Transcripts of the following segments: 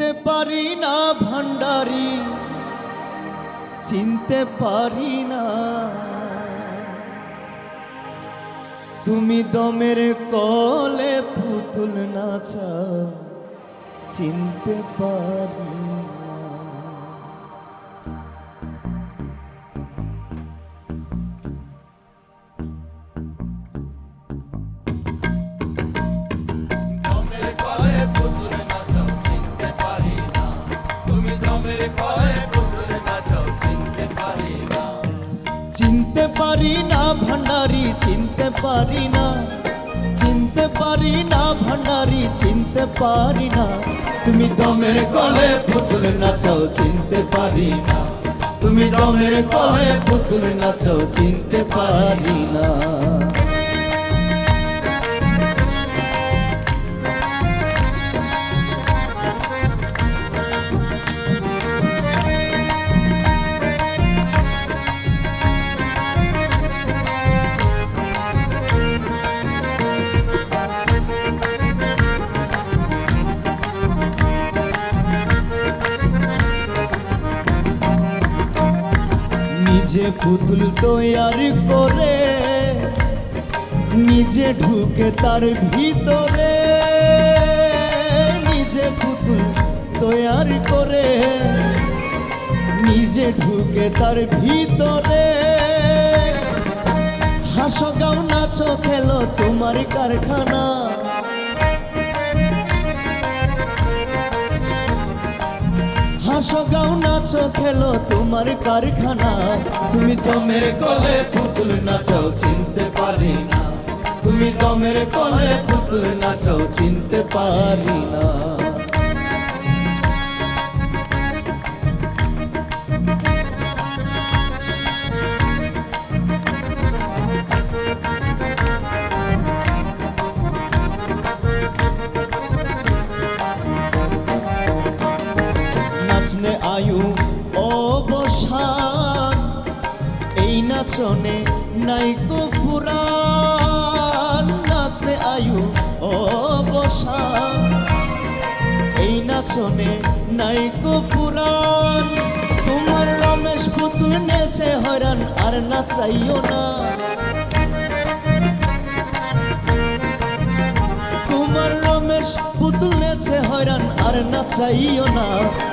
চিনতে পারি না ভান্ডারি, চিনতে পারি না। তুমি দমের কলে পুতুল নাচাও, চিনতে পারি না। দমের কলে পুতুল নাচাও, চিনতে পারি না। তুমি দমের কলে পুতুল নাচাও, চিনতে পারি না। চিনতে পারি না ভান্ডারি, চিনতে পারি না। চিনতে পারি না ভান্ডারি, চিনতে পারি না। তুমি দমের কলে পুতুল নাচাও, চিনতে পারি না। তুমি দমের কলে পুতুল নাচাও, চিনতে পারি না। নিজে পুতুল তৈরি করে, নিজে ঢুকে তার ভিতরে। নিজে পুতুল তৈরি করে, নিজে ঢুকে তার ভিতরে। হাসো গাও নাচো খেলো তোমার কারখানা। হাসো গাও নাচো খেলো তোমার কারখানা। তুমি দমের কলে পুতুল নাচাও, চিনতে পারি না। তুমি দমের কলে পুতুল নাচাও, চিনতে পারি না। নাচনে আয়ু অবসান, এই নাচনে নাইকো পুরাণ। নাচনে আয়ু অবসান, এই নাচনে নাইকো পুরাণ। তোমার রমেশ পুতুল নেচে হয়রান, আর নাচাইও না। তোমার রমেশ পুতুল নেচে হয়রান, আর নাচাইও না।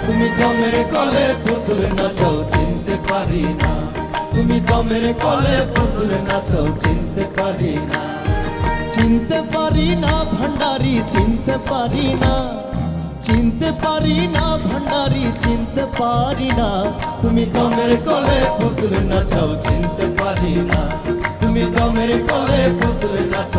তুমি দমের কলে পুতুল নাচাও, চিনতে পারি না। তুমি দমের কলে পুতুল নাচাও, চিনতে পারি না। চিনতে পারি না ভান্ডারি, চিনতে পারি না। চিনতে পারি না ভান্ডারি, চিনতে পারি না। তুমি দমের কলে পুতুল নাচাও, চিনতে পারি না। তুমি দমের কলে পুতুল নাচাও।